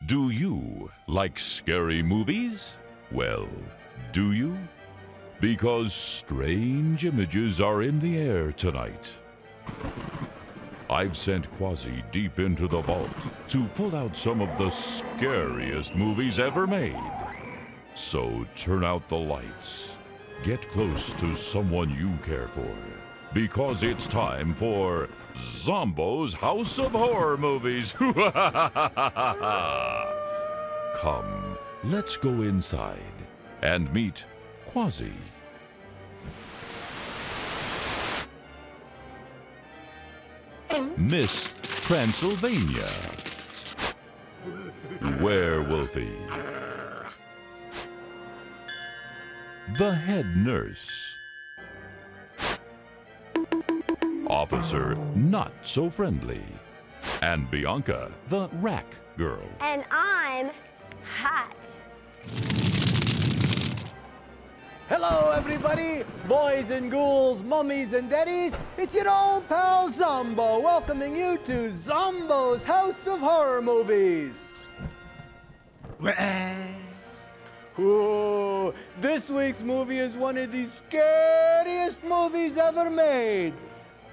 Do you like scary movies? Well, do you? Because strange images are in the air tonight. I've sent Quasi deep into the vault to pull out some of the scariest movies ever made. So turn out the lights, get close to someone you care for, because it's time for Zomboo's House of Horror Movies. Come, let's go inside and meet Quasi. Miss Transylvania. Werewolfy. The head nurse. Officer not so friendly. And Bianca, the rack girl. And I'm hot. Hello, everybody! Boys and ghouls, mummies and daddies, it's your old pal Zomboo welcoming you to Zomboo's House of Horror Movies. Ooh, this week's movie is one of the scariest movies ever made.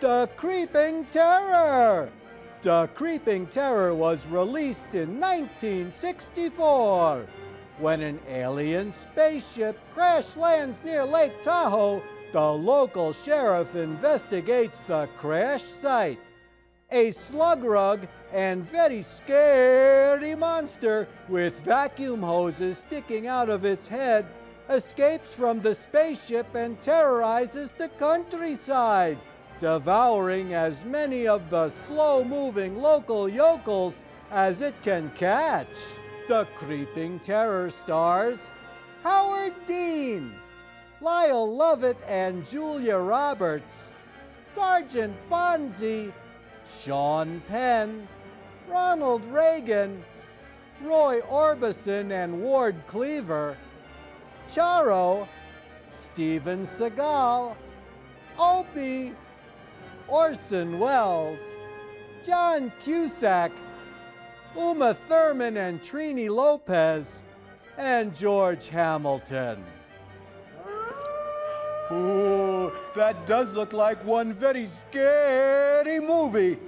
The Creeping Terror. The Creeping Terror was released in 1964. When an alien spaceship crash lands near Lake Tahoe, the local sheriff investigates the crash site. A slugrug and very scary monster with vacuum hoses sticking out of its head escapes from the spaceship and terrorizes the countryside, devouring as many of the slow-moving local yokels as it can catch. The Creeping Terror stars Howard Dean, Lyle Lovett and Julia Roberts, Sergeant Fonzie, Sean Penn, Ronald Reagan, Roy Orbison and Ward Cleaver, Charo, Steven Seagal, Opie, Orson Welles, John Cusack, Uma Thurman and Trini Lopez, and George Hamilton. Ooh, that does look like one very scary movie.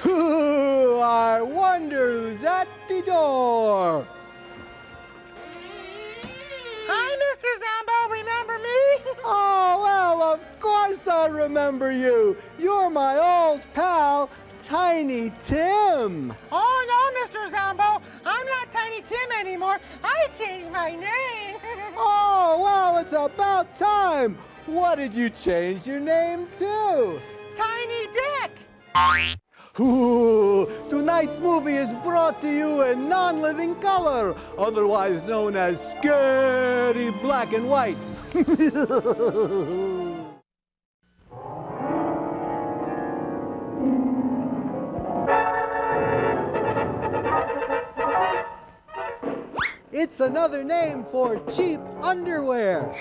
Ooh, I wonder who's at the door. Hi, Mr. Zomboo, remember me? Oh, well, of course I remember you. You're my old pal, Tiny Tim. Oh, no, Mr. Zomboo, I'm not Tiny Tim anymore. I changed my name. Oh, well, it's about time. What did you change your name to? Tiny Dick. Ooh, tonight's movie is brought to you in non-living color, otherwise known as scary black and white. It's another name for cheap underwear.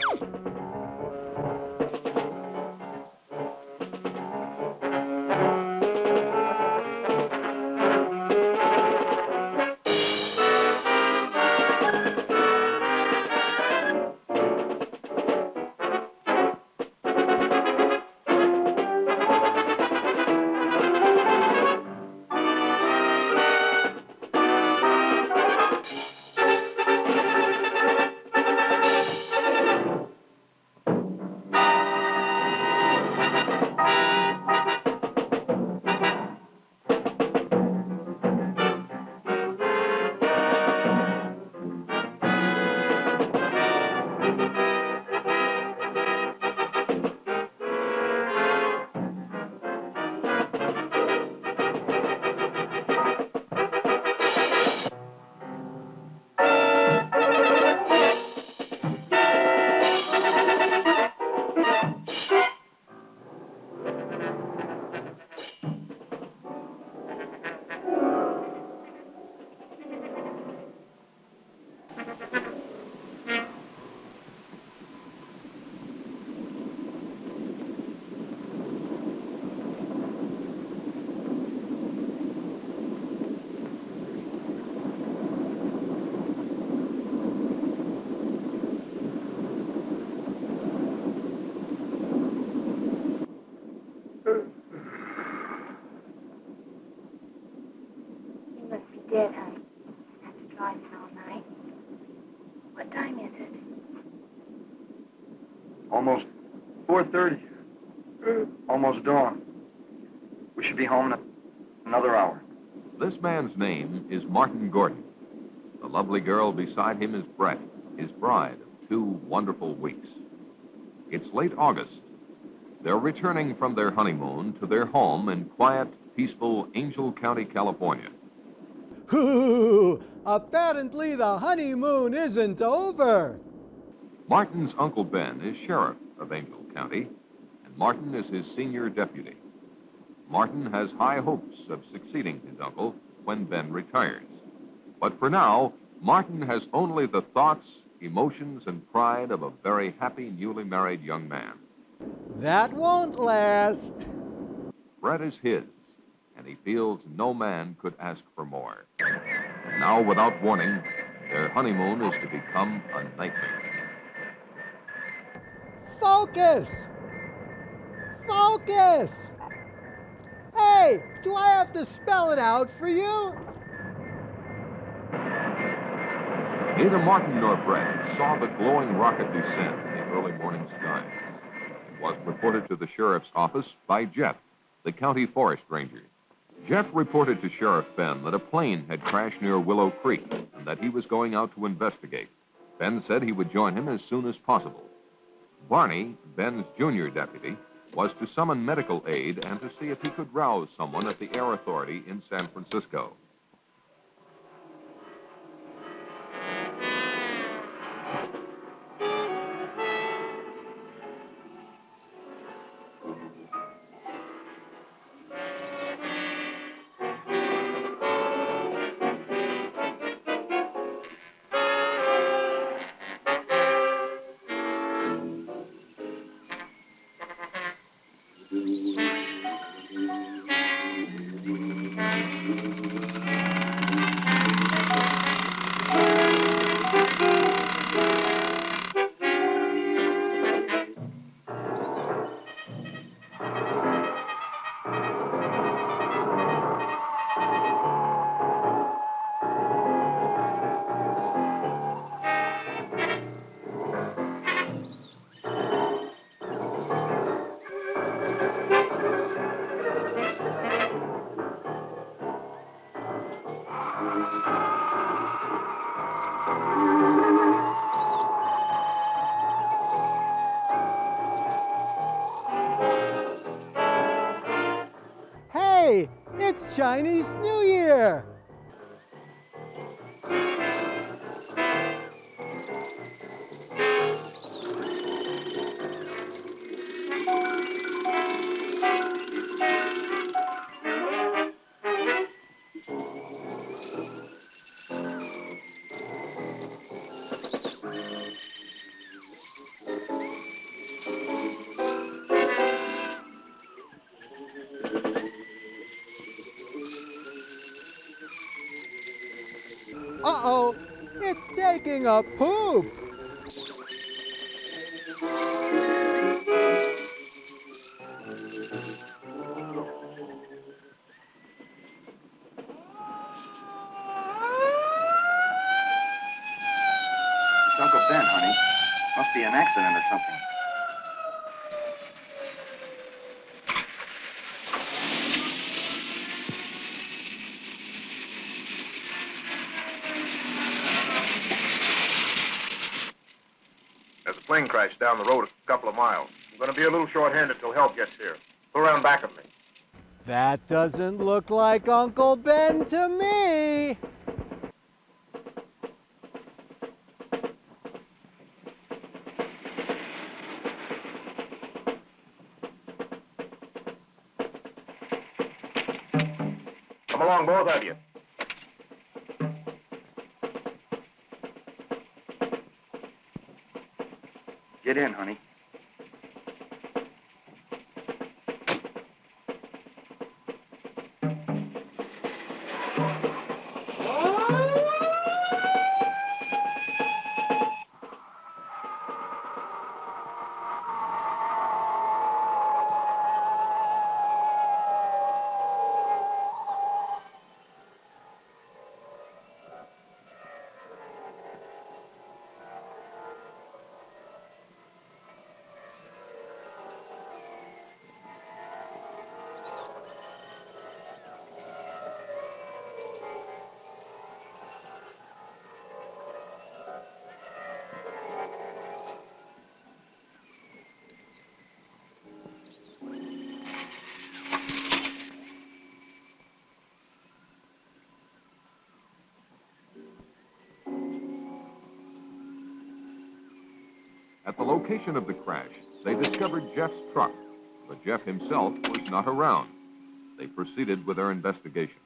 Almost 4:30. Almost dawn. We should be home in another hour. This man's name is Martin Gordon. The lovely girl beside him is Brett, his bride of 2 wonderful weeks. It's late August. They're returning from their honeymoon to their home in quiet, peaceful Angel County, California. Hoo! Apparently the honeymoon isn't over. Martin's Uncle Ben is sheriff of Angel County, and Martin is his senior deputy. Martin has high hopes of succeeding his uncle when Ben retires. But for now, Martin has only the thoughts, emotions, and pride of a very happy, newly married young man. That won't last. Brett is his, and he feels no man could ask for more. Now, without warning, their honeymoon is to become a nightmare. Focus! Focus! Hey, do I have to spell it out for you? Neither Martin nor Brett saw the glowing rocket descend in the early morning sky. It was reported to the sheriff's office by Jeff, the county forest ranger. Jeff reported to Sheriff Ben that a plane had crashed near Willow Creek and that he was going out to investigate. Ben said he would join him as soon as possible. Barney, Ben's junior deputy, was to summon medical aid and to see if he could rouse someone at the Air Authority in San Francisco. Hey, it's Chinese New Year! Uh-oh, it's taking a poop. It's Uncle Ben, honey. Must be an accident or something. There's a plane crash down the road a couple of miles. I'm going to be a little short-handed till help gets here. Go around back of me. That doesn't look like Uncle Ben to me. Come along, both of you. Get in, honey. At the location of the crash, they discovered Jeff's truck, but Jeff himself was not around. They proceeded with their investigation.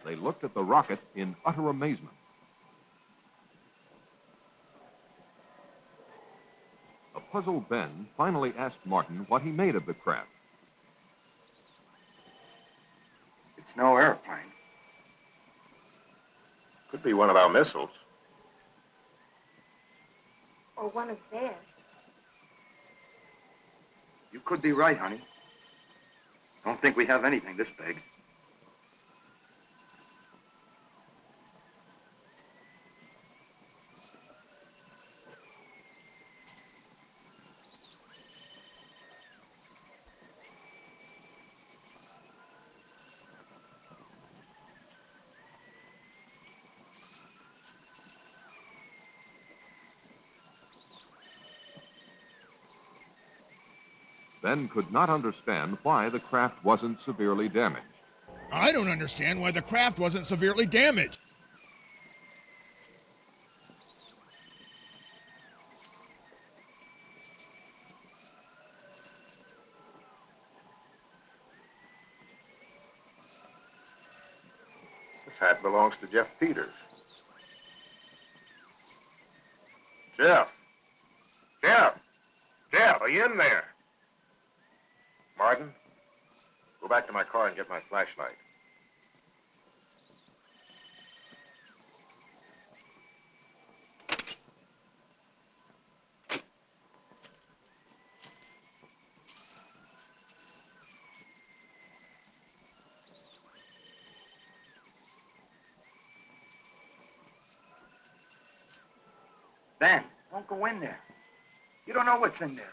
They looked at the rocket in utter amazement. A puzzled Ben finally asked Martin what he made of the craft. It's no airplane. Could be one of our missiles. Or one of theirs. You could be right, honey. Don't think we have anything this big. Ben could not understand why the craft wasn't severely damaged. I don't understand why the craft wasn't severely damaged. This hat belongs to Jeff Peters. Jeff! Jeff! Jeff, are you in there? Martin, go back to my car and get my flashlight. Ben, don't go in there. You don't know what's in there.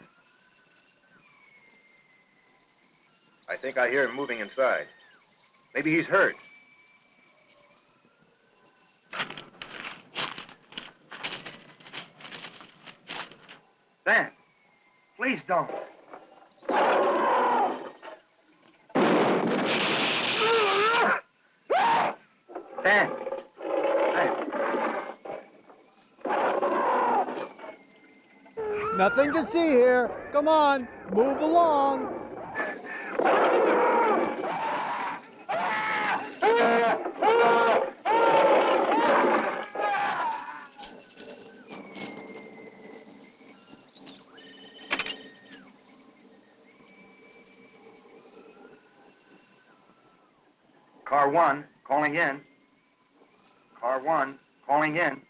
I think I hear him moving inside. Maybe he's hurt. Ben, please don't. Ben. Ben. Nothing to see here. Come on, move along. Car 1, calling in. Car 1, calling in.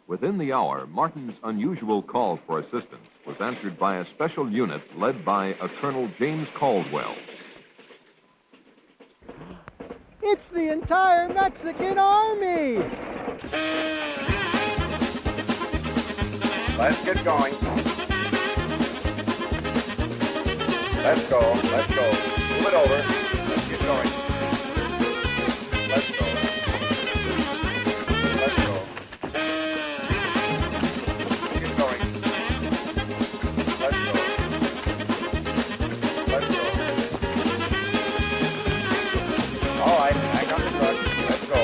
Within the hour, Martin's unusual call for assistance was answered by a special unit led by a Colonel James Caldwell. It's the entire Mexican army! Let's get going. Let's go. Let's go. Move it over. Let's get going. Let's go. Let's go. Get going. Let's go. Let's go. All right, back on the truck. Let's go.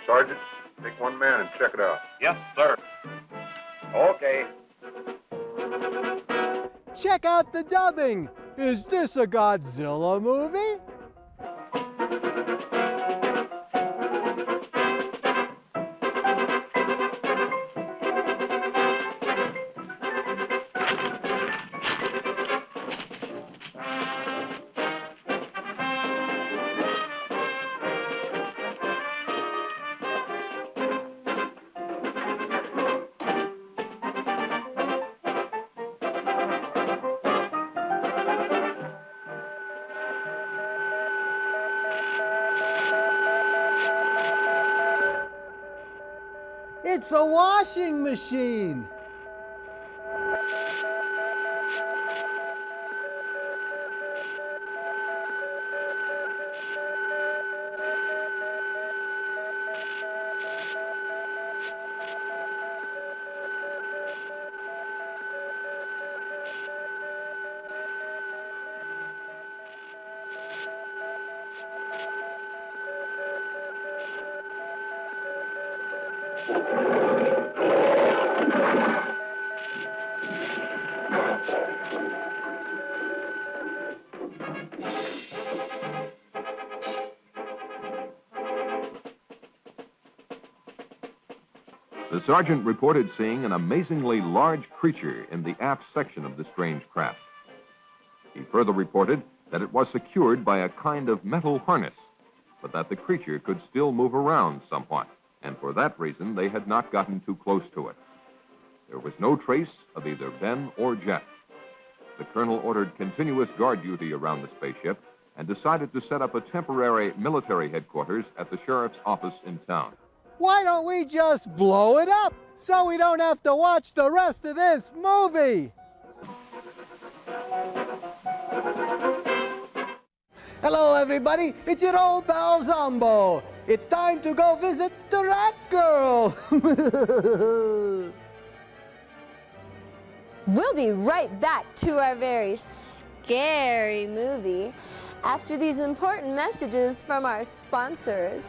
Sergeant, take one man and check it out. Yes, sir. Okay. Check out the dubbing. Is this a Godzilla movie? It's a washing machine. The sergeant reported seeing an amazingly large creature in the aft section of the strange craft. He further reported that it was secured by a kind of metal harness, but that the creature could still move around somewhat, and for that reason they had not gotten too close to it. There was no trace of either Ben or Jet. The colonel ordered continuous guard duty around the spaceship and decided to set up a temporary military headquarters at the sheriff's office in town. Why don't we just blow it up so we don't have to watch the rest of this movie? Hello, everybody. It's your old pal Zomboo. It's time to go visit the rat girl. We'll be right back to our very scary movie after these important messages from our sponsors.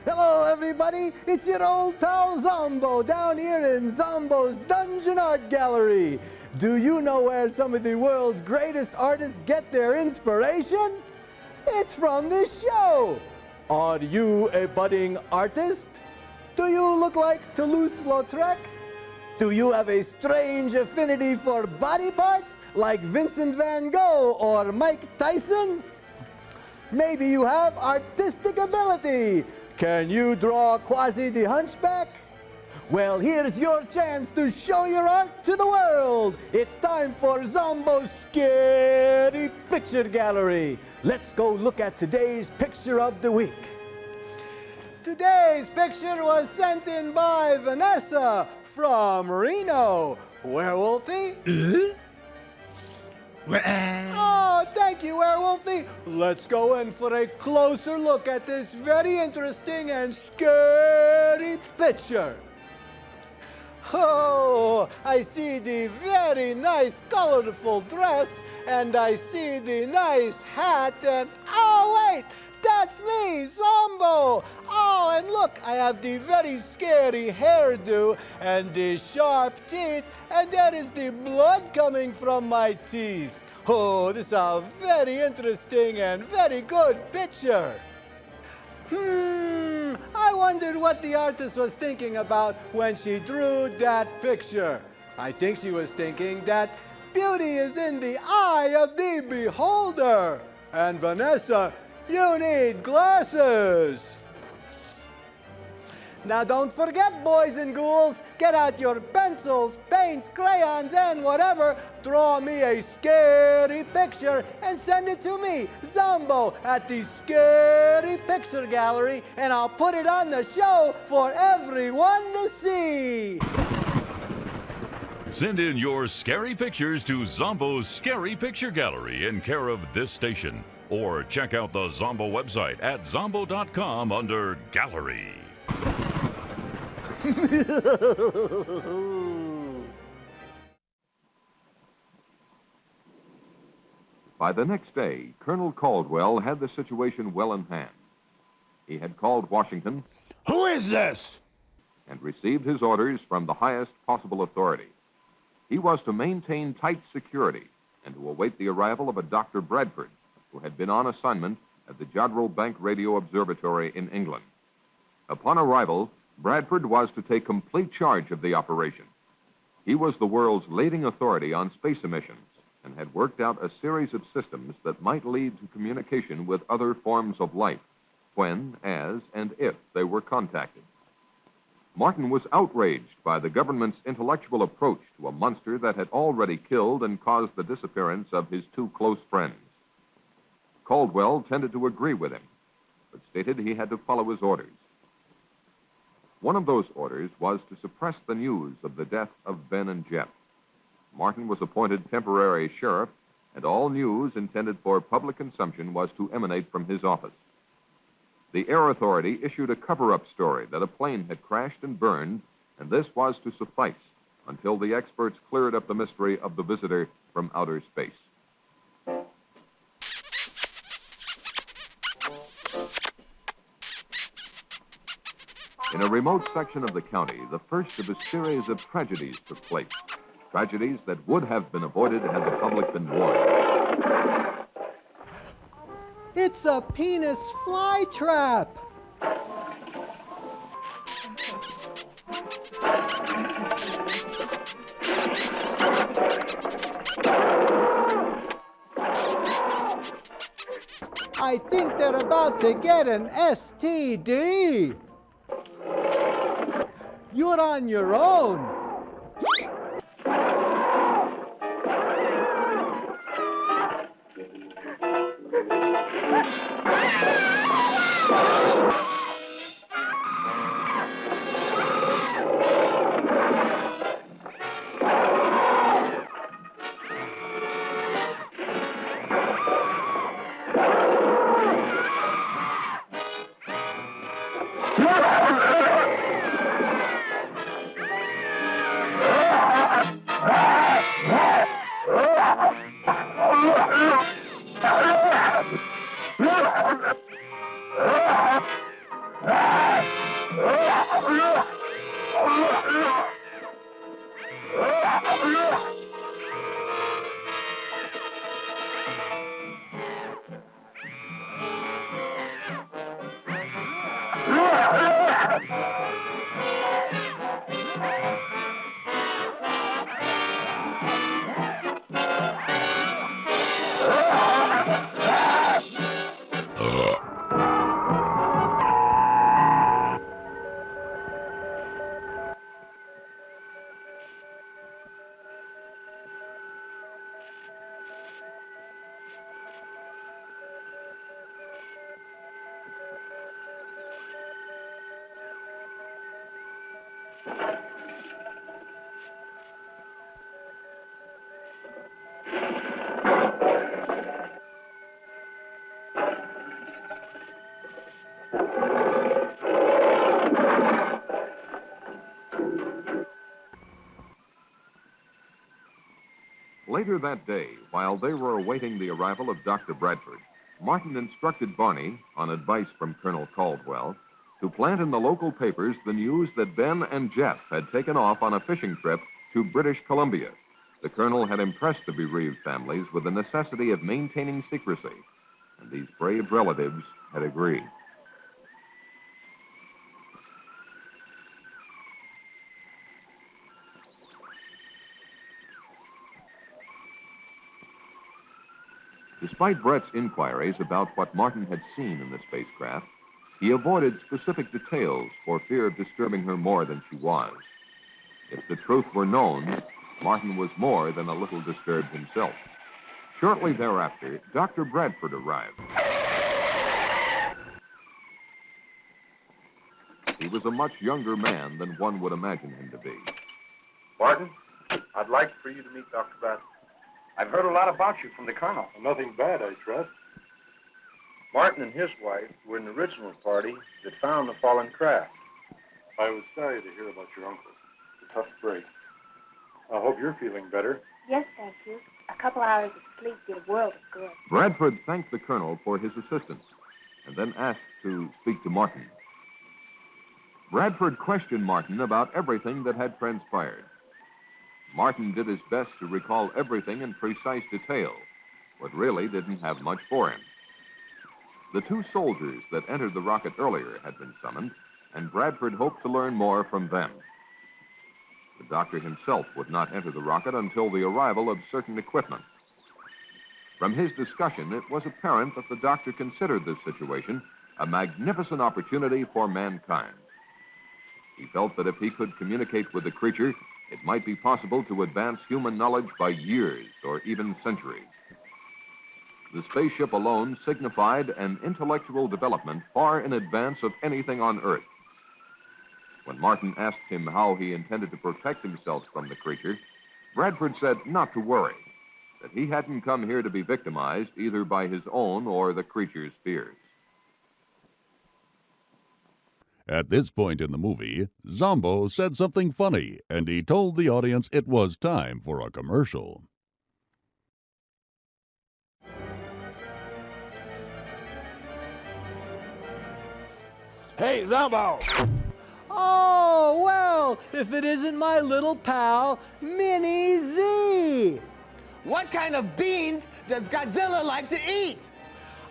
Hello, everybody. It's your old pal Zomboo down here in Zomboo's Dungeon Art Gallery. Do you know where some of the world's greatest artists get their inspiration? It's from this show. Are you a budding artist? Do you look like Toulouse-Lautrec? Do you have a strange affinity for body parts like Vincent van Gogh or Mike Tyson? Maybe you have artistic ability. Can you draw Quasi the Hunchback? Well, here's your chance to show your art to the world. It's time for Zomboo's Scary Picture Gallery. Let's go look at today's picture of the week. Today's picture was sent in by Vanessa from Reno. Werewolfie? Oh, thank you, Werewolfie. Let's go in for a closer look at this very interesting and scary picture. Oh, I see the very nice, colorful dress, and I see the nice hat, and oh, wait, that's me, Zomboo. Oh, and look, I have the very scary hairdo and the sharp teeth, and there is the blood coming from my teeth. Oh, this is a very interesting and very good picture. I wondered what the artist was thinking about when she drew that picture. I think she was thinking that beauty is in the eye of the beholder. And Vanessa, you need glasses. Now don't forget, boys and ghouls, get out your pencils, paints, crayons, and whatever. Draw me a scary picture and send it to me, Zomboo, at the Scary Picture Gallery, and I'll put it on the show for everyone to see. Send in your scary pictures to Zomboo's Scary Picture Gallery in care of this station. Or check out the Zomboo website at zomboo.com under Gallery. By the next day, Colonel Caldwell had the situation well in hand. He had called Washington. Who is this? And received his orders from the highest possible authority. He was to maintain tight security and to await the arrival of a Dr. Bradford, who had been on assignment at the Jodrell Bank Radio Observatory in England. Upon arrival, Bradford was to take complete charge of the operation. He was the world's leading authority on space emissions and had worked out a series of systems that might lead to communication with other forms of life when, as, and if they were contacted. Martin was outraged by the government's intellectual approach to a monster that had already killed and caused the disappearance of his two close friends. Caldwell tended to agree with him, but stated he had to follow his orders. One of those orders was to suppress the news of the death of Ben and Jeff. Martin was appointed temporary sheriff, and all news intended for public consumption was to emanate from his office. The Air Authority issued a cover-up story that a plane had crashed and burned, and this was to suffice until the experts cleared up the mystery of the visitor from outer space. In a remote section of the county, the first of a series of tragedies took place. Tragedies that would have been avoided had the public been warned. It's a penis fly trap! I think they're about to get an STD! You're on your own! Later that day, while they were awaiting the arrival of Dr. Bradford, Martin instructed Barney, on advice from Colonel Caldwell, to plant in the local papers the news that Ben and Jeff had taken off on a fishing trip to British Columbia. The colonel had impressed the bereaved families with the necessity of maintaining secrecy, and these brave relatives had agreed. Despite Brett's inquiries about what Martin had seen in the spacecraft, he avoided specific details for fear of disturbing her more than she was. If the truth were known, Martin was more than a little disturbed himself. Shortly thereafter, Dr. Bradford arrived. He was a much younger man than one would imagine him to be. Martin, I'd like for you to meet Dr. Bradford. I've heard a lot about you from the colonel. Nothing bad, I trust. Martin and his wife were in the original party that found the fallen craft. I was sorry to hear about your uncle. It's a tough break. I hope you're feeling better. Yes, thank you. A couple hours of sleep did a world of good. Bradford thanked the colonel for his assistance and then asked to speak to Martin. Bradford questioned Martin about everything that had transpired. Martin did his best to recall everything in precise detail, but really didn't have much for him. The two soldiers that entered the rocket earlier had been summoned, and Bradford hoped to learn more from them. The doctor himself would not enter the rocket until the arrival of certain equipment. From his discussion, it was apparent that the doctor considered this situation a magnificent opportunity for mankind. He felt that if he could communicate with the creature, it might be possible to advance human knowledge by years or even centuries. The spaceship alone signified an intellectual development far in advance of anything on Earth. When Martin asked him how he intended to protect himself from the creature, Bradford said not to worry, that he hadn't come here to be victimized either by his own or the creature's fears. At this point in the movie, Zomboo said something funny, and he told the audience it was time for a commercial. Hey, Zomboo! Oh, well, if it isn't my little pal, Minnie Z. What kind of beans does Godzilla like to eat?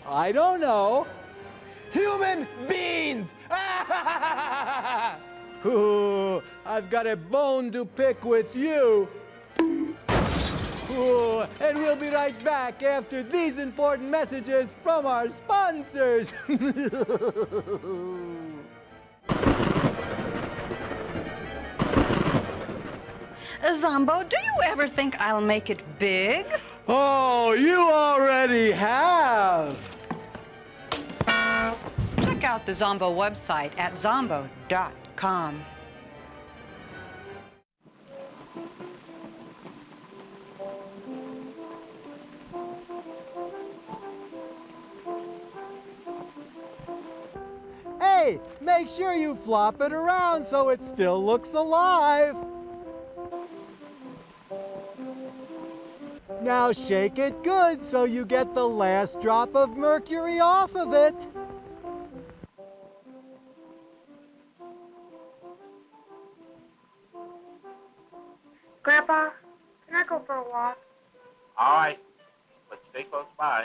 I don't know. Human beings! Ooh, I've got a bone to pick with you. Ooh, and we'll be right back after these important messages from our sponsors. Zomboo, do you ever think I'll make it big? Oh, you already have. Check out the Zomboo website at zomboo.com. Hey, make sure you flop it around so it still looks alive. Now shake it good so you get the last drop of mercury off of it. Grandpa, can I go for a walk? All right, but stay close by.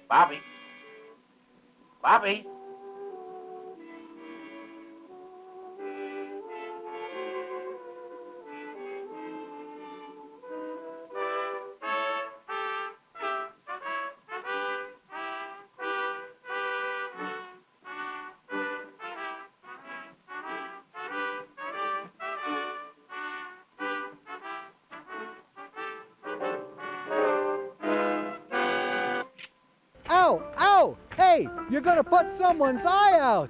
Bobby. Bobby. Ow, ow, hey, you're gonna put someone's eye out.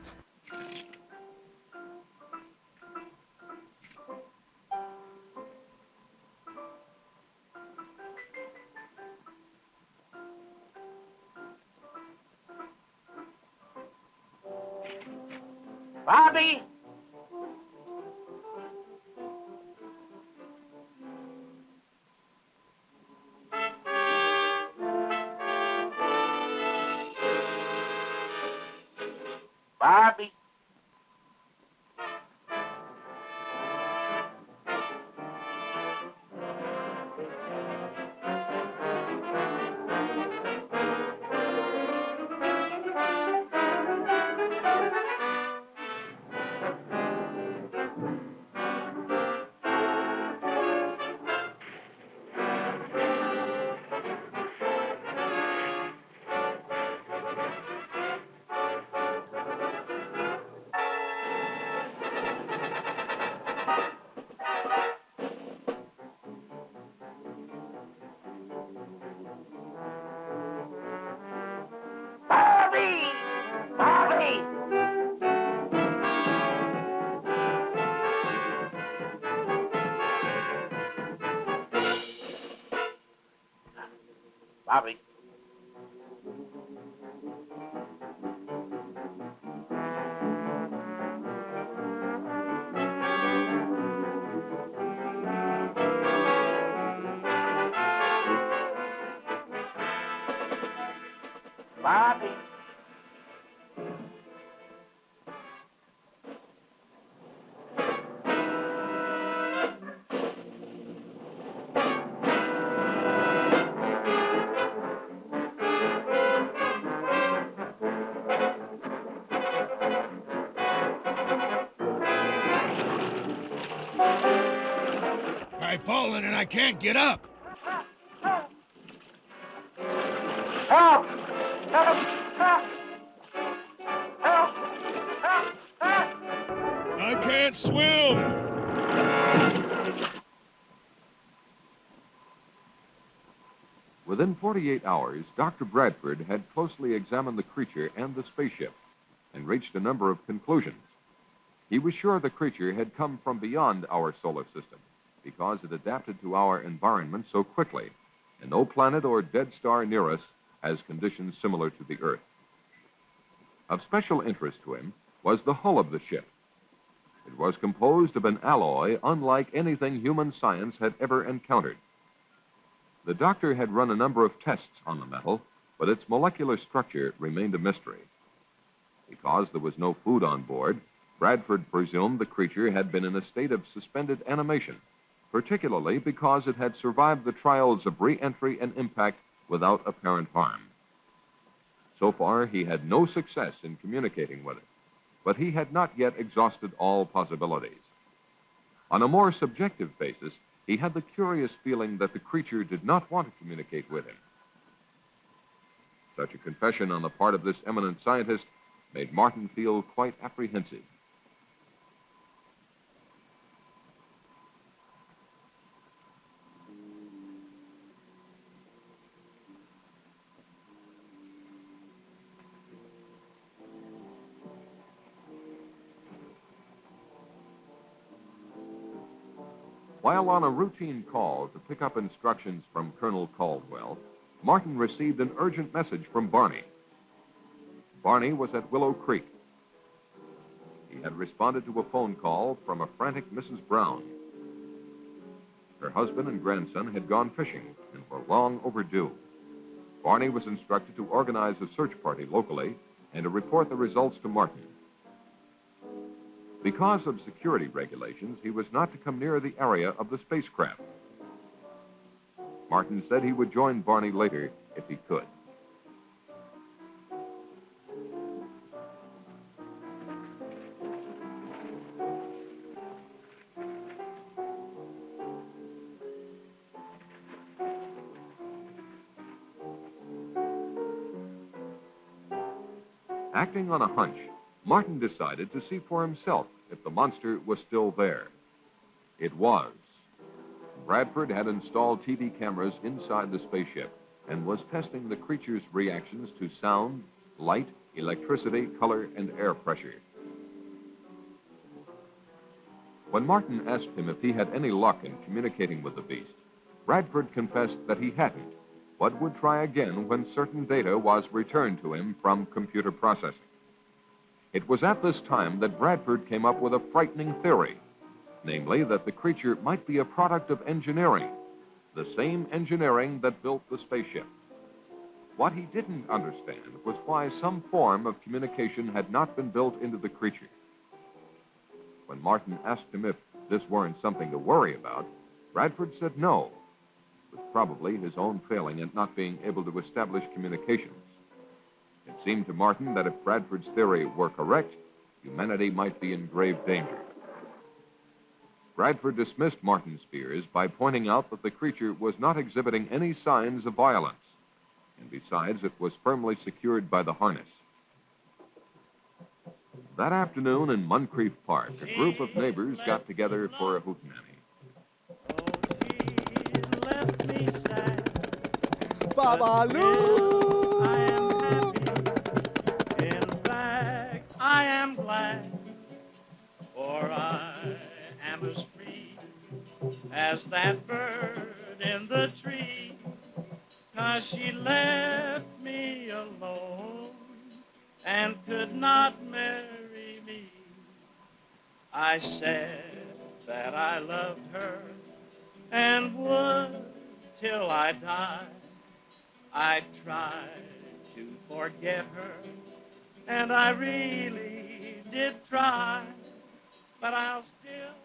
Bobby! Bobby! Bobby. Bobby. I've fallen and I can't get up. Help! Help! Help! Help! Help! Help! I can't swim. Within 48 hours, Dr. Bradford had closely examined the creature and the spaceship and reached a number of conclusions. He was sure the creature had come from beyond our solar system because it adapted to our environment so quickly, and no planet or dead star near us has conditions similar to the Earth. Of special interest to him was the hull of the ship. It was composed of an alloy unlike anything human science had ever encountered. The doctor had run a number of tests on the metal, but its molecular structure remained a mystery. Because there was no food on board, Bradford presumed the creature had been in a state of suspended animation, particularly because it had survived the trials of re-entry and impact without apparent harm. So far, he had no success in communicating with it, but he had not yet exhausted all possibilities. On a more subjective basis, he had the curious feeling that the creature did not want to communicate with him. Such a confession on the part of this eminent scientist made Martin feel quite apprehensive. While on a routine call to pick up instructions from Colonel Caldwell, Martin received an urgent message from Barney. Barney was at Willow Creek. He had responded to a phone call from a frantic Mrs. Brown. Her husband and grandson had gone fishing and were long overdue. Barney was instructed to organize a search party locally and to report the results to Martin. Because of security regulations, he was not to come near the area of the spacecraft. Martin said he would join Barney later if he could. Acting on a hunch, Martin decided to see for himself if the monster was still there. It was. Bradford had installed TV cameras inside the spaceship and was testing the creature's reactions to sound, light, electricity, color, and air pressure. When Martin asked him if he had any luck in communicating with the beast, Bradford confessed that he hadn't, but would try again when certain data was returned to him from computer processing. It was at this time that Bradford came up with a frightening theory, namely that the creature might be a product of engineering, the same engineering that built the spaceship. What he didn't understand was why some form of communication had not been built into the creature. When Martin asked him if this weren't something to worry about, Bradford said no, with probably his own failing at not being able to establish communications. It seemed to Martin that if Bradford's theory were correct, humanity might be in grave danger. Bradford dismissed Martin's fears by pointing out that the creature was not exhibiting any signs of violence, and besides, it was firmly secured by the harness. That afternoon in Moncrief Park, a group of neighbors got together for a hootenanny. Babaloo! I am glad, for I am as free as that bird in the tree. 'cause she left me alone and could not marry me. I said that I loved her and would till I died. I tried to forget her, and I really did try, but I'll still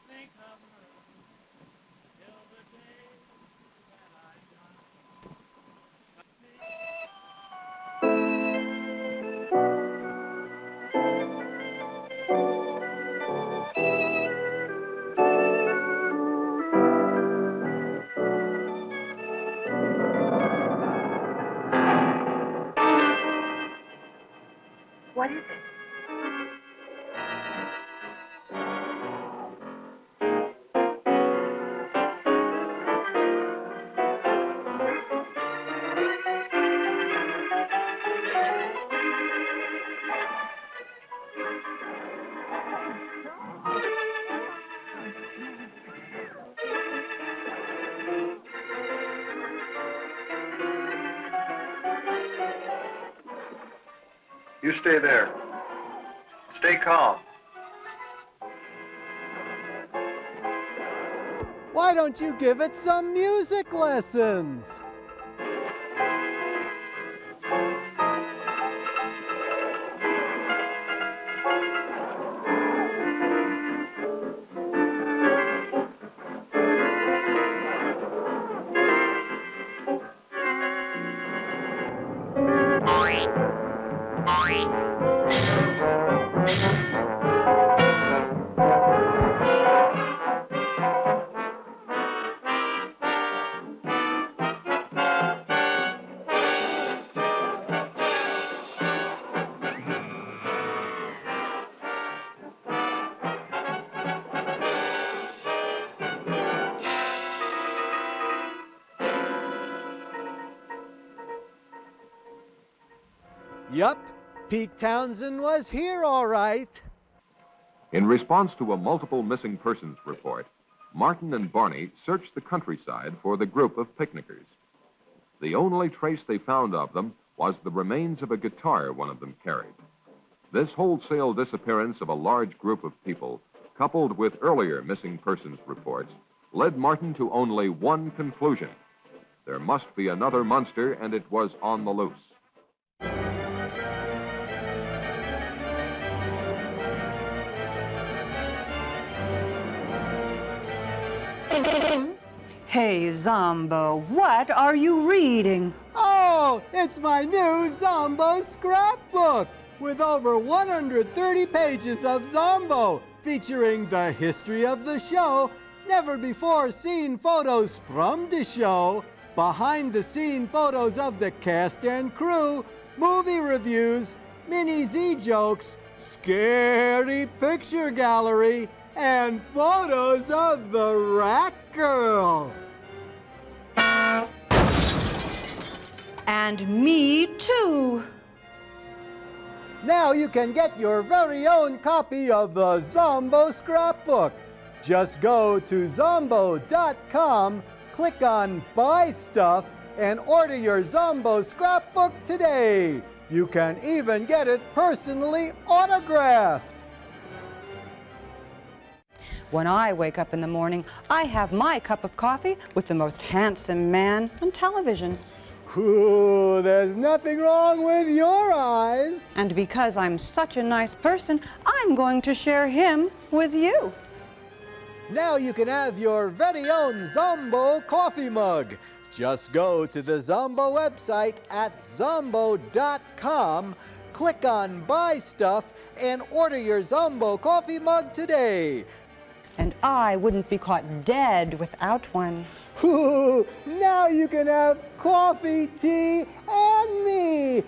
think of her till the day that I die. What is it? You stay there. Stay calm. Why don't you give it some music lessons? Yup, Pete Townsend was here all right. In response to a multiple missing persons report, Martin and Barney searched the countryside for the group of picnickers. The only trace they found of them was the remains of a guitar one of them carried. This wholesale disappearance of a large group of people, coupled with earlier missing persons reports, led Martin to only one conclusion. There must be another monster, and it was on the loose. Hey, Zombo, what are you reading? Oh, it's my new Zomboo scrapbook with over 130 pages of Zomboo, featuring the history of the show, never-before-seen photos from the show, behind-the-scene photos of the cast and crew, movie reviews, mini-Z jokes, scary picture gallery, and photos of the Rat Girl. And me too. Now you can get your very own copy of the Zomboo scrapbook. Just go to zomboo.com, click on Buy Stuff, and order your Zomboo scrapbook today. You can even get it personally autographed. When I wake up in the morning, I have my cup of coffee with the most handsome man on television. Ooh, there's nothing wrong with your eyes. And because I'm such a nice person, I'm going to share him with you. Now you can have your very own Zomboo coffee mug. Just go to the Zomboo website at zomboo.com, click on Buy Stuff, and order your Zomboo coffee mug today. And I wouldn't be caught dead without one. Ooh, now you can have coffee, tea, and me.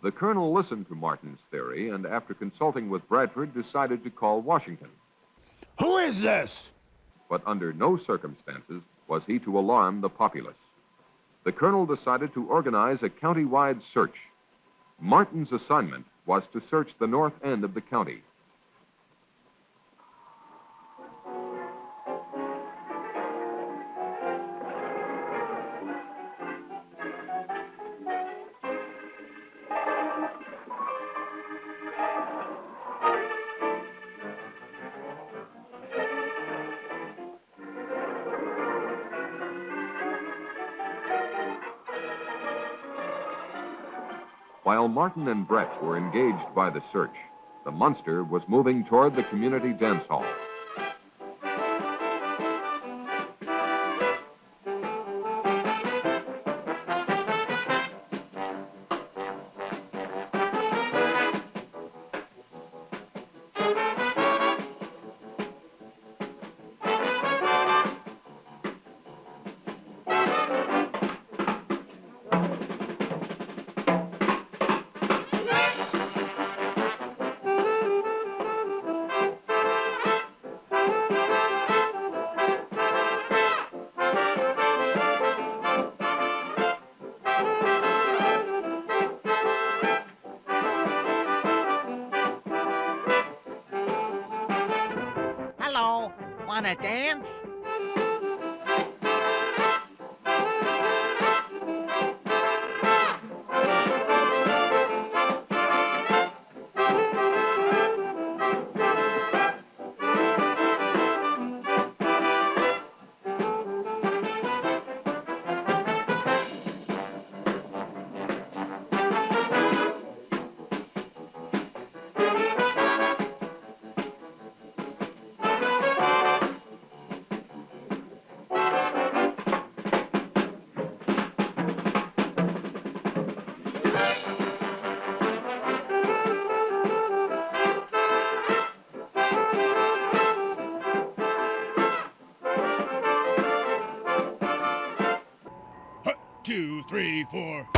The colonel listened to Martin's theory and, after consulting with Bradford, decided to call Washington. Who is this? But under no circumstances was he to alarm the populace. The colonel decided to organize a county-wide search. Martin's assignment was to search the north end of the county. While Martin and Brett were engaged by the search, the Munster was moving toward the community dance hall. Hello, wanna dance? Two, three, four.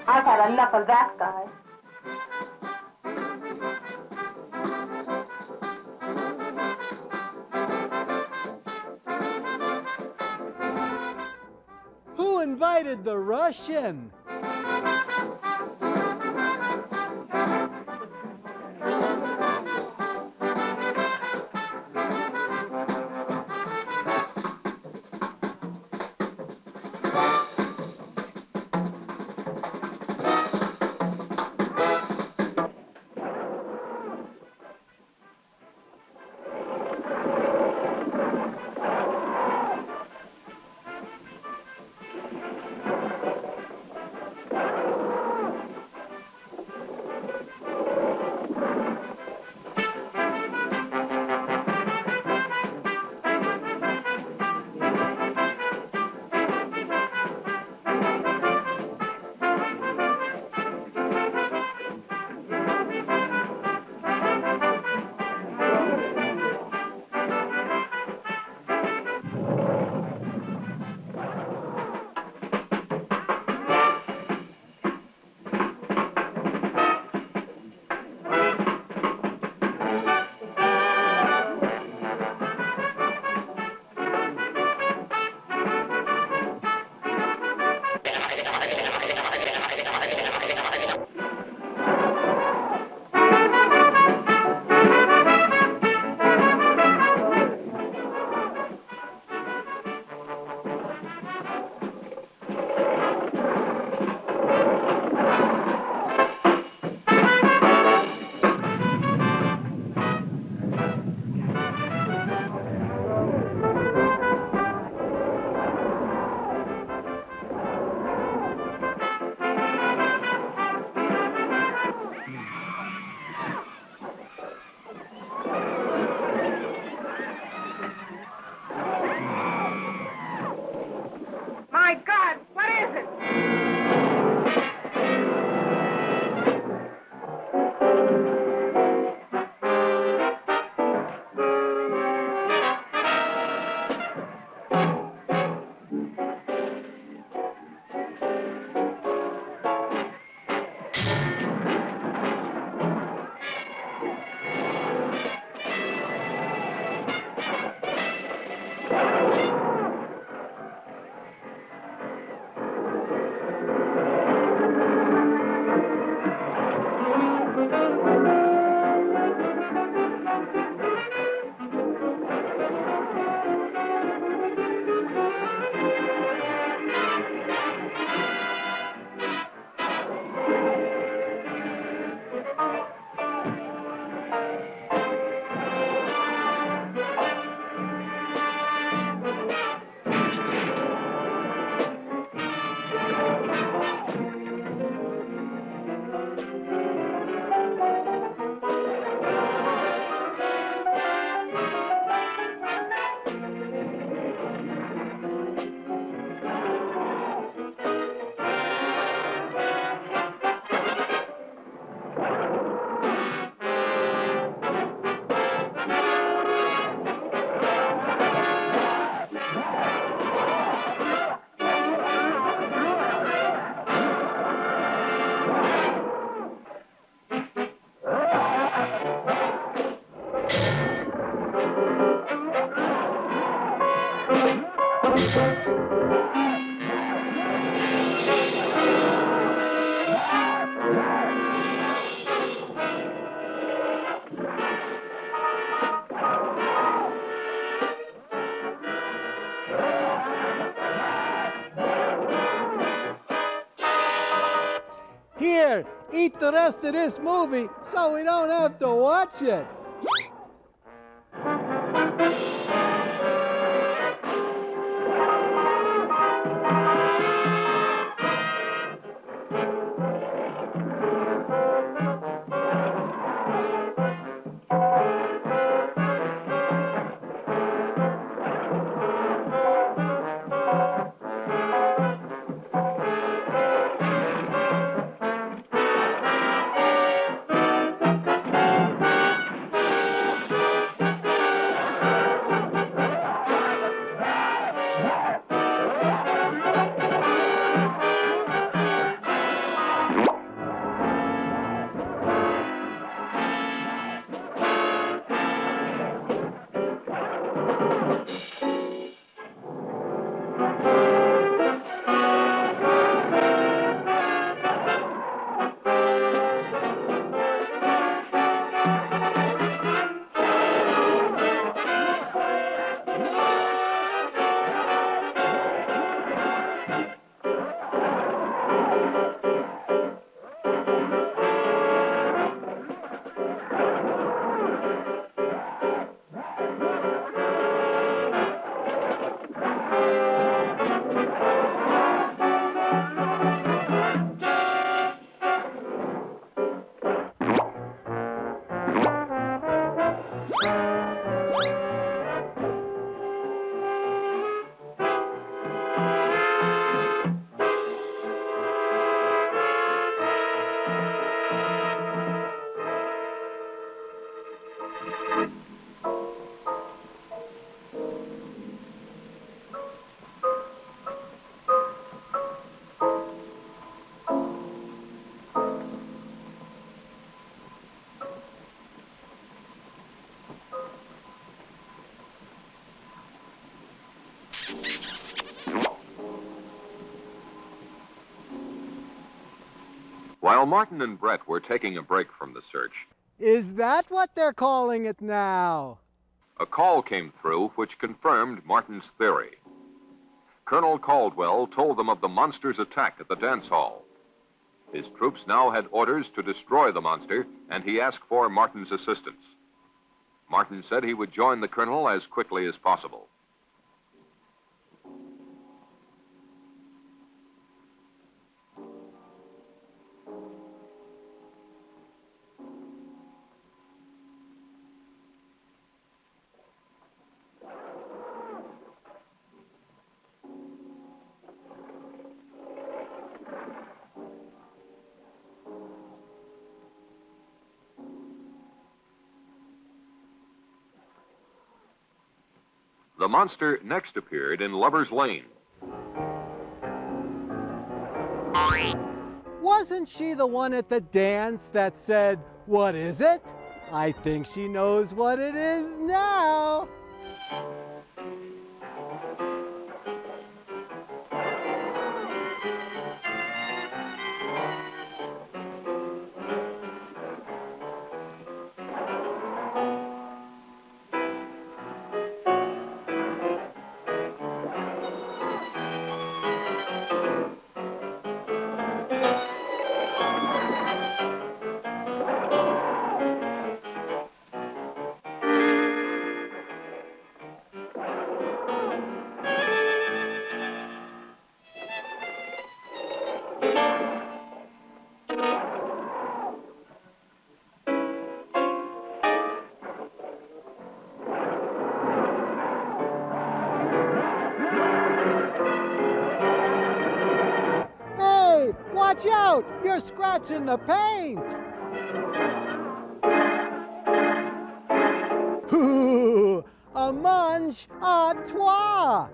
I've had enough of that guy. Who invited the Russian? Here, eat the rest of this movie so we don't have to watch it. While Martin and Brett were taking a break from the search, Is that what they're calling it now? a call came through which confirmed Martin's theory. Colonel Caldwell told them of the monster's attack at the dance hall. His troops now had orders to destroy the monster, and he asked for Martin's assistance. Martin said he would join the colonel as quickly as possible. The monster next appeared in Lover's Lane. Wasn't she the one at the dance that said, "What is it?" I think she knows what it is now. Watch out! You're scratching the paint! Ooh, a mange à trois!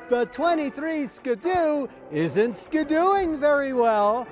The 23 Skidoo isn't skidooing very well.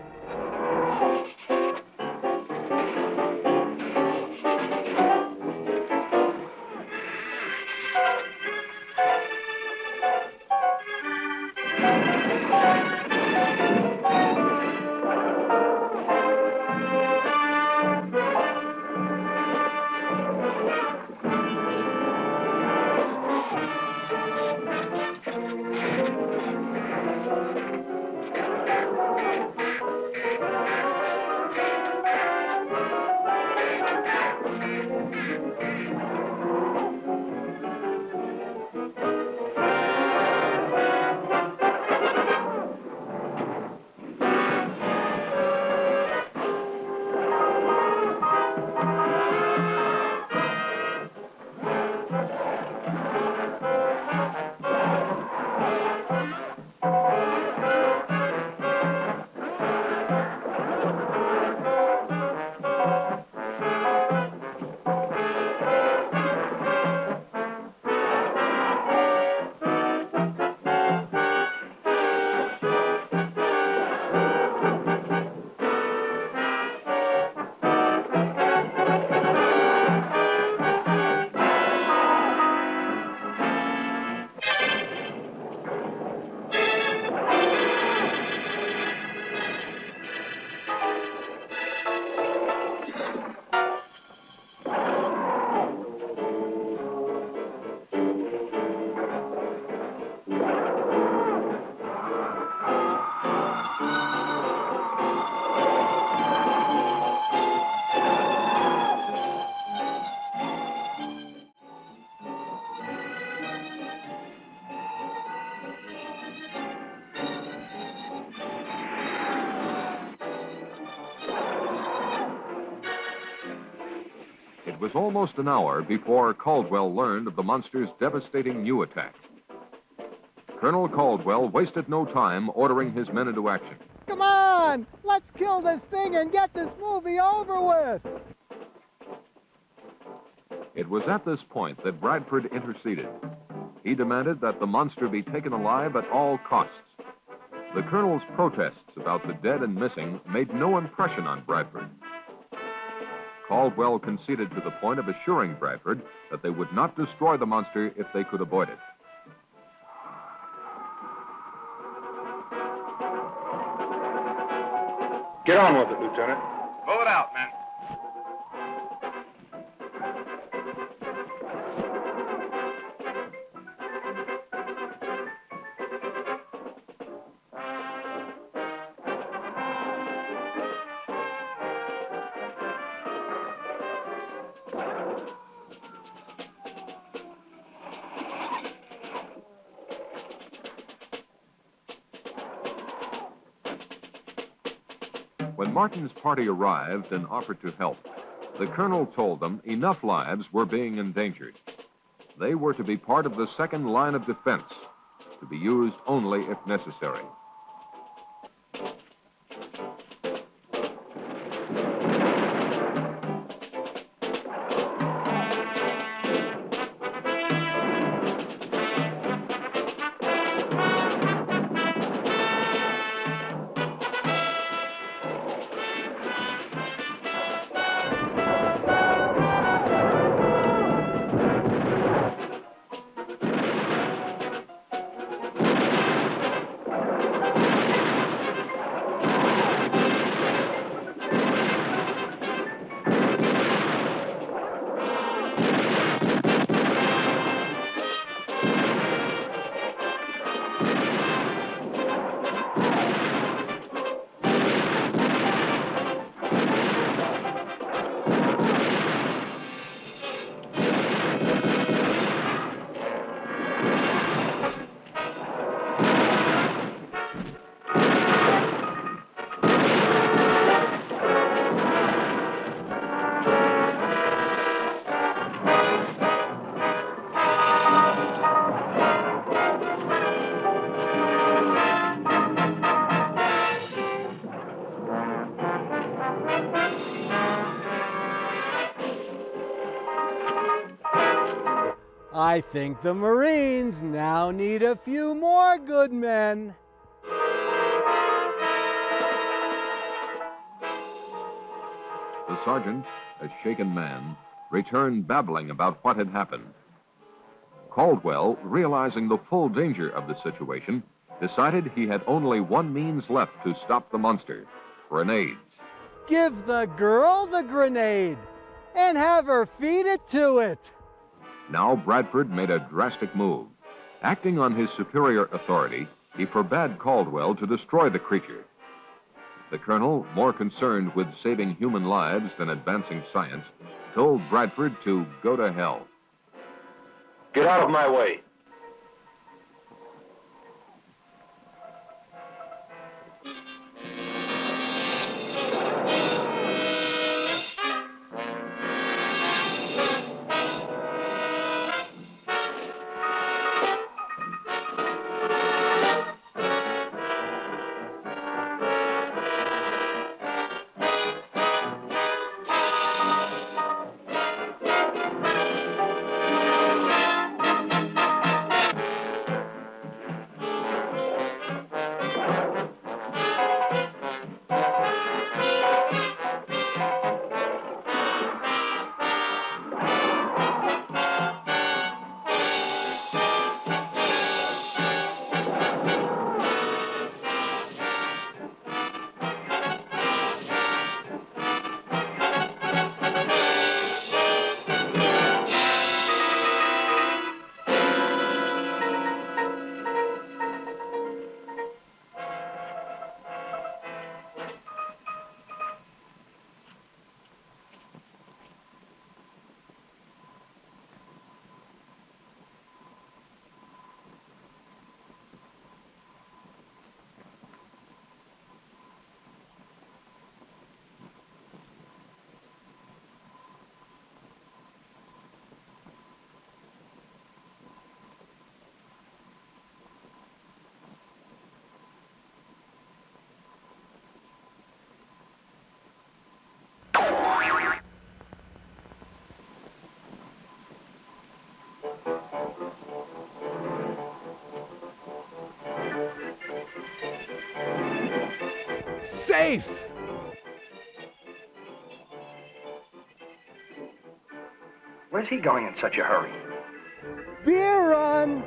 It was almost an hour before Caldwell learned of the monster's devastating new attack. Colonel Caldwell wasted no time ordering his men into action. Come on, let's kill this thing and get this movie over with. It was at this point that Bradford interceded. He demanded that the monster be taken alive at all costs. The colonel's protests about the dead and missing made no impression on Bradford. Caldwell conceded to the point of assuring Bradford that they would not destroy the monster if they could avoid it. Get on with it, Lieutenant. Move it out, men. When Martin's party arrived and offered to help, the colonel told them enough lives were being endangered. They were to be part of the second line of defense, to be used only if necessary. I think the Marines now need a few more good men. The sergeant, a shaken man, returned babbling about what had happened. Caldwell, realizing the full danger of the situation, decided he had only one means left to stop the monster: grenades. Give the girl the grenade and have her feed it to it. Now Bradford made a drastic move. Acting on his superior authority, he forbade Caldwell to destroy the creature. The colonel, more concerned with saving human lives than advancing science, told Bradford to go to hell. Get out of my way. Safe! Where's he going in such a hurry? Beer run!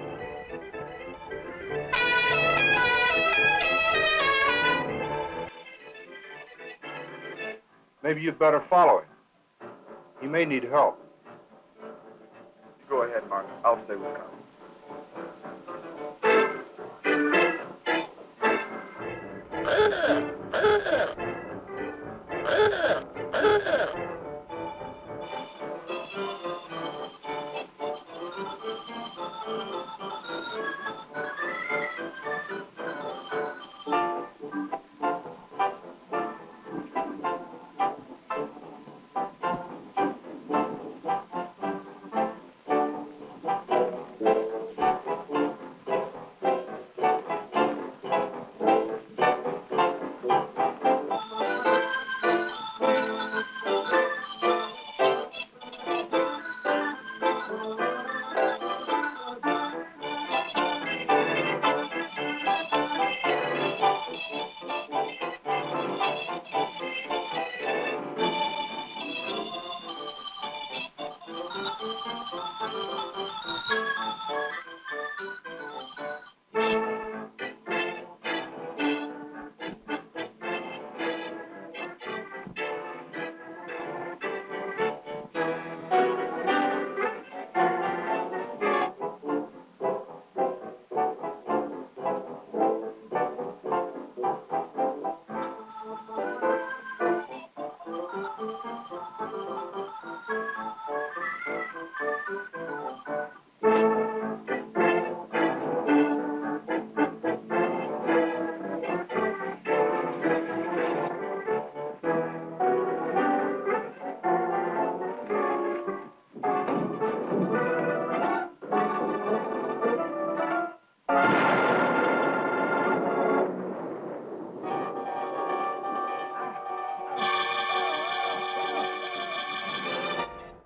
Maybe you'd better follow him. He may need help. Go ahead, Mark. I'll stay with Carl.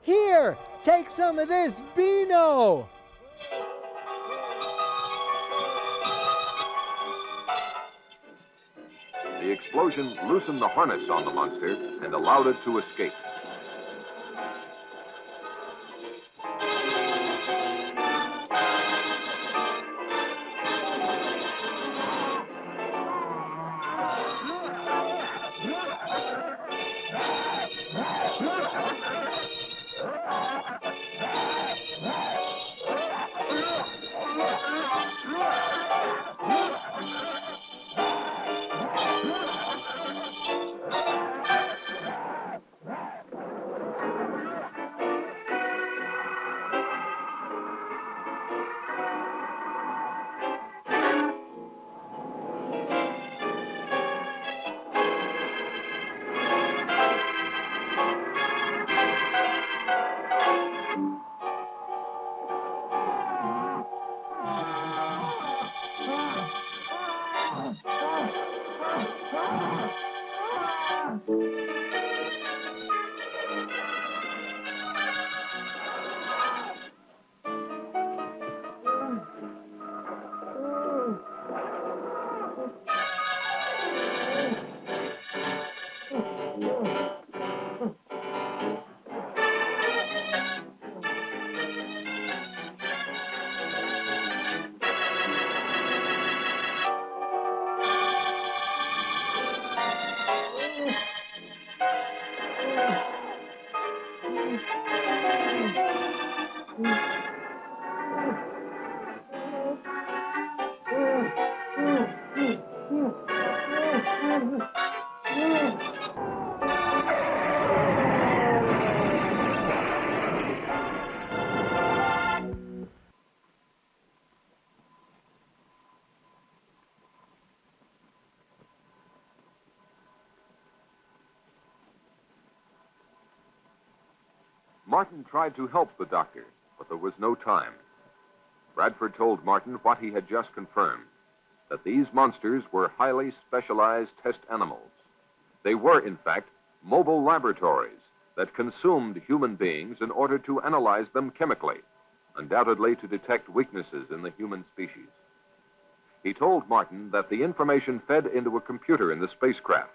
Here, take some of this Beano. The explosion loosened the harness on the monster and allowed it to escape. Martin tried to help the doctor, but there was no time. Bradford told Martin what he had just confirmed, that these monsters were highly specialized test animals. They were, in fact, mobile laboratories that consumed human beings in order to analyze them chemically, undoubtedly to detect weaknesses in the human species. He told Martin that the information fed into a computer in the spacecraft.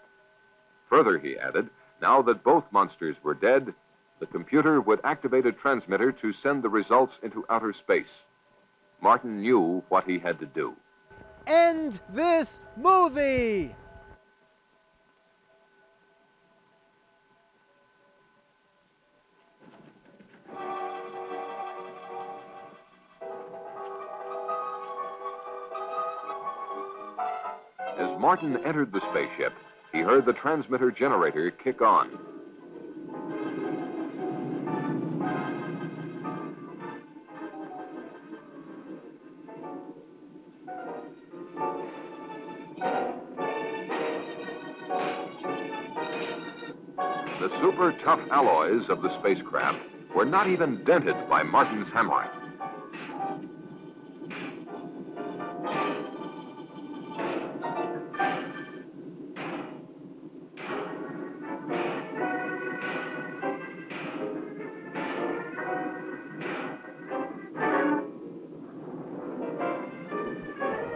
Further, he added, now that both monsters were dead, the computer would activate a transmitter to send the results into outer space. Martin knew what he had to do. End this movie! As Martin entered the spaceship, he heard the transmitter generator kick on. The super tough alloys of the spacecraft were not even dented by Martin's hammering.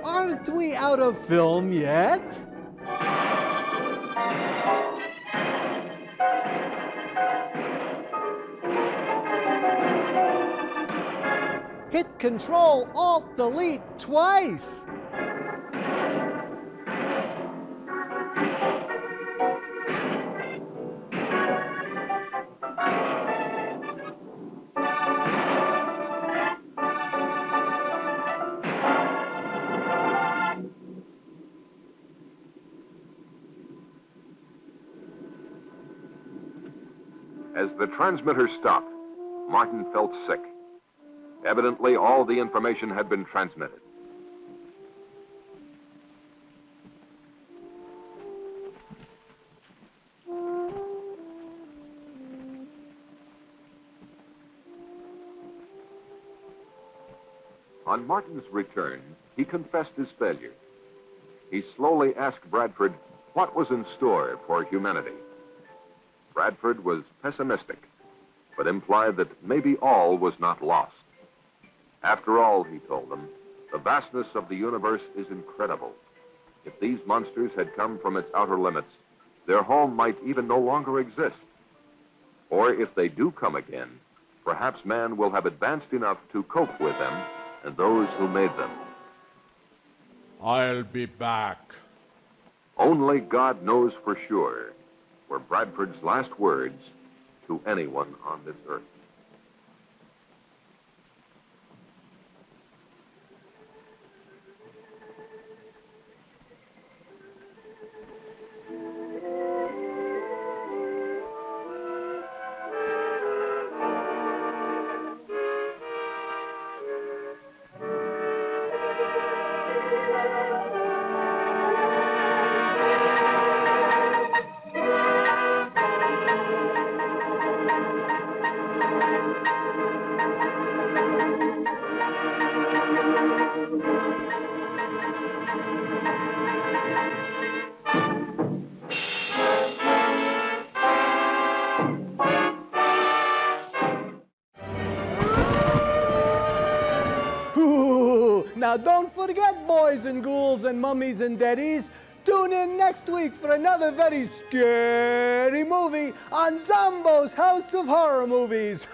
Aren't we out of film yet? Hit Control Alt Delete twice. As the transmitter stopped, Martin felt sick. Evidently, all the information had been transmitted. On Martin's return, he confessed his failure. He slowly asked Bradford what was in store for humanity. Bradford was pessimistic, but implied that maybe all was not lost. After all, he told them, the vastness of the universe is incredible. If these monsters had come from its outer limits, their home might even no longer exist. Or if they do come again, perhaps man will have advanced enough to cope with them and those who made them. I'll be back. Only God knows for sure, were Bradford's last words to anyone on this earth. Now don't forget, boys and ghouls and mummies and daddies, tune in next week for another very scary movie on Zomboo's House of Horror Movies.